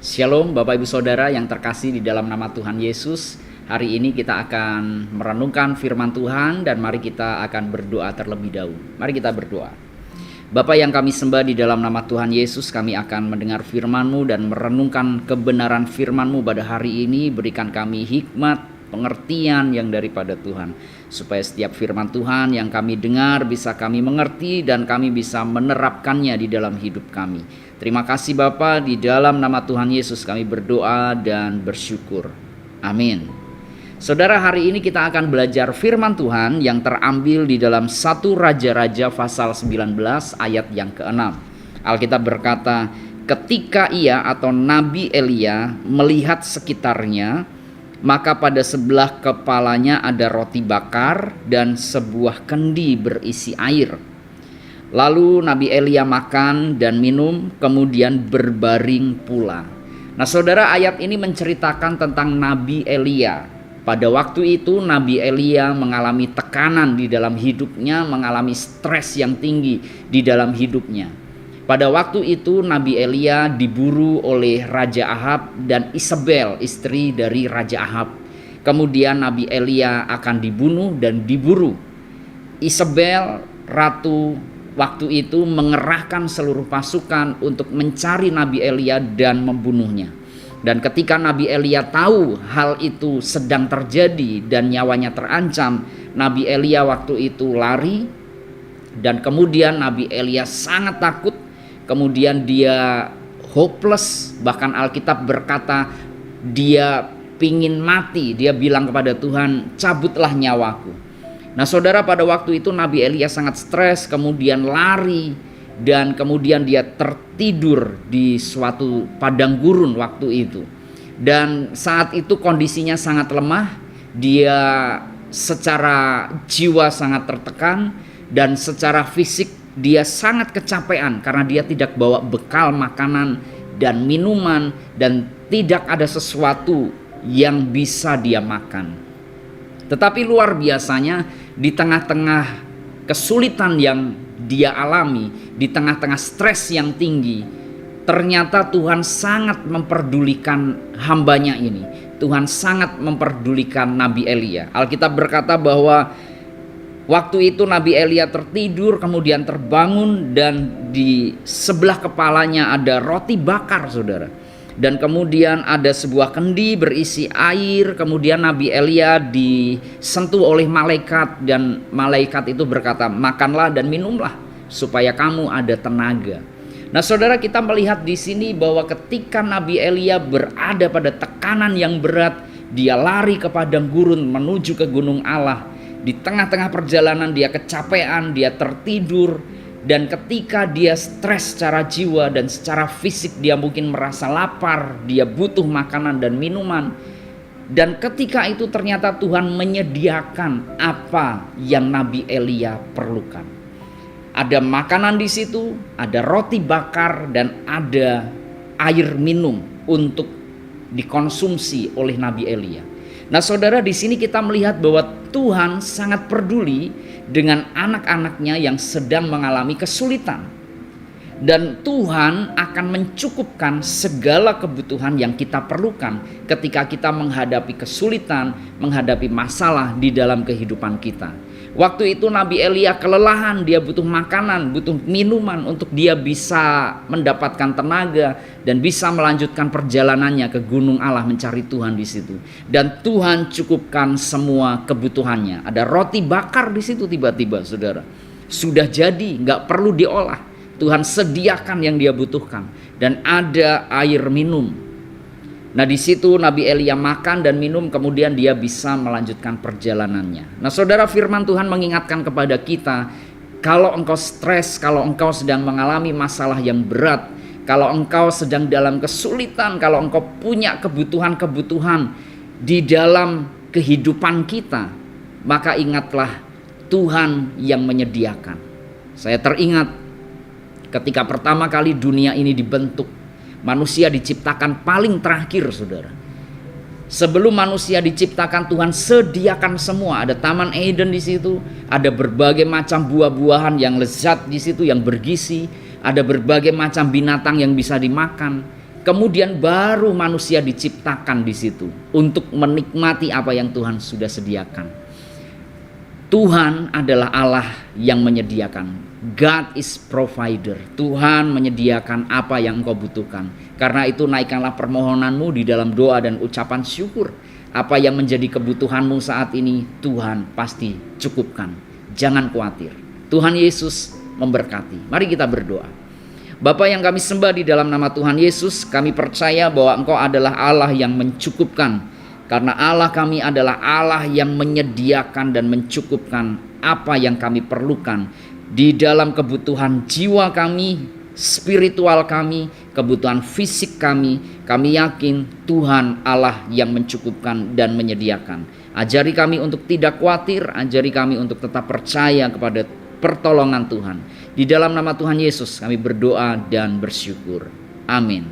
Shalom Bapak Ibu Saudara yang terkasih di dalam nama Tuhan Yesus. Hari ini kita akan merenungkan firman Tuhan dan mari kita akan berdoa terlebih dahulu. Mari kita berdoa. Bapa yang kami sembah, di dalam nama Tuhan Yesus kami akan mendengar firman-Mu dan merenungkan kebenaran firman-Mu pada hari ini. Berikan kami hikmat, pengertian yang daripada Tuhan, supaya setiap firman Tuhan yang kami dengar bisa kami mengerti dan kami bisa menerapkannya di dalam hidup kami. Terima kasih Bapa, di dalam nama Tuhan Yesus kami berdoa dan bersyukur. Amin. Saudara, hari ini kita akan belajar firman Tuhan yang terambil di dalam 1 Raja-Raja pasal 19 ayat yang ke-6. Alkitab berkata, ketika ia atau Nabi Elia melihat sekitarnya, maka pada sebelah kepalanya ada roti bakar dan sebuah kendi berisi air. Lalu Nabi Elia makan dan minum, kemudian berbaring pula. Nah saudara, ayat ini menceritakan tentang Nabi Elia. Pada waktu itu Nabi Elia mengalami tekanan di dalam hidupnya, mengalami stres yang tinggi di dalam hidupnya. Pada waktu itu Nabi Elia diburu oleh Raja Ahab dan Isabel, istri dari Raja Ahab. Kemudian Nabi Elia akan dibunuh dan diburu. Isabel, ratu waktu itu, mengerahkan seluruh pasukan untuk mencari Nabi Elia dan membunuhnya. Dan ketika Nabi Elia tahu hal itu sedang terjadi dan nyawanya terancam, Nabi Elia waktu itu lari. Dan kemudian Nabi Elia sangat takut. Kemudian dia hopeless, bahkan Alkitab berkata dia pingin mati. Dia bilang kepada Tuhan, cabutlah nyawaku. Nah saudara, pada waktu itu Nabi Elia sangat stres, kemudian lari, dan kemudian dia tertidur di suatu padang gurun waktu itu. Dan saat itu kondisinya sangat lemah, dia secara jiwa sangat tertekan, dan secara fisik dia sangat kecapean karena dia tidak bawa bekal makanan dan minuman, dan tidak ada sesuatu yang bisa dia makan. Tetapi luar biasanya, di tengah-tengah kesulitan yang dia alami, di tengah-tengah stres yang tinggi, ternyata Tuhan sangat memperdulikan hambanya ini. Tuhan sangat memperdulikan Nabi Elia. Alkitab berkata bahwa waktu itu Nabi Elia tertidur, kemudian terbangun, dan di sebelah kepalanya ada roti bakar, saudara. Dan kemudian ada sebuah kendi berisi air. Kemudian Nabi Elia disentuh oleh malaikat, dan malaikat itu berkata, makanlah dan minumlah supaya kamu ada tenaga. Nah saudara, kita melihat di sini bahwa ketika Nabi Elia berada pada tekanan yang berat, dia lari ke padang gurun menuju ke gunung Allah. Di tengah-tengah perjalanan dia kecapean, dia tertidur. Dan ketika dia stres secara jiwa dan secara fisik, dia mungkin merasa lapar, dia butuh makanan dan minuman. Dan ketika itu ternyata Tuhan menyediakan apa yang Nabi Elia perlukan. Ada makanan di situ, ada roti bakar, dan ada air minum untuk dikonsumsi oleh Nabi Elia. Nah saudara, di sini kita melihat bahwa Tuhan sangat peduli dengan anak-anaknya yang sedang mengalami kesulitan. Dan Tuhan akan mencukupkan segala kebutuhan yang kita perlukan ketika kita menghadapi kesulitan, menghadapi masalah di dalam kehidupan kita. Waktu itu Nabi Elia kelelahan, dia butuh makanan, butuh minuman untuk dia bisa mendapatkan tenaga dan bisa melanjutkan perjalanannya ke gunung Allah mencari Tuhan di situ. Dan Tuhan cukupkan semua kebutuhannya. Ada roti bakar di situ tiba-tiba, saudara. Sudah jadi, nggak perlu diolah. Tuhan sediakan yang dia butuhkan, dan ada air minum. Nah di situ Nabi Elia makan dan minum, kemudian dia bisa melanjutkan perjalanannya. Nah saudara, firman Tuhan mengingatkan kepada kita, kalau engkau stres, kalau engkau sedang mengalami masalah yang berat, kalau engkau sedang dalam kesulitan, kalau engkau punya kebutuhan-kebutuhan di dalam kehidupan kita, maka ingatlah Tuhan yang menyediakan. Saya teringat ketika pertama kali dunia ini dibentuk, manusia diciptakan paling terakhir, saudara. Sebelum manusia diciptakan, Tuhan sediakan semua. Ada Taman Eden di situ, ada berbagai macam buah-buahan yang lezat di situ, yang bergizi, ada berbagai macam binatang yang bisa dimakan. Kemudian baru manusia diciptakan di situ untuk menikmati apa yang Tuhan sudah sediakan. Tuhan adalah Allah yang menyediakan. God is provider. Tuhan menyediakan apa yang engkau butuhkan. Karena itu naikkanlah permohonanmu di dalam doa dan ucapan syukur. Apa yang menjadi kebutuhanmu saat ini, Tuhan pasti cukupkan. Jangan khawatir. Tuhan Yesus memberkati. Mari kita berdoa. Bapa yang kami sembah di dalam nama Tuhan Yesus, kami percaya bahwa Engkau adalah Allah yang mencukupkan. Karena Allah kami adalah Allah yang menyediakan dan mencukupkan apa yang kami perlukan di dalam kebutuhan jiwa kami, spiritual kami, kebutuhan fisik kami. Kami yakin Tuhan Allah yang mencukupkan dan menyediakan. Ajari kami untuk tidak khawatir, ajari kami untuk tetap percaya kepada pertolongan Tuhan. Di dalam nama Tuhan Yesus kami berdoa dan bersyukur. Amin.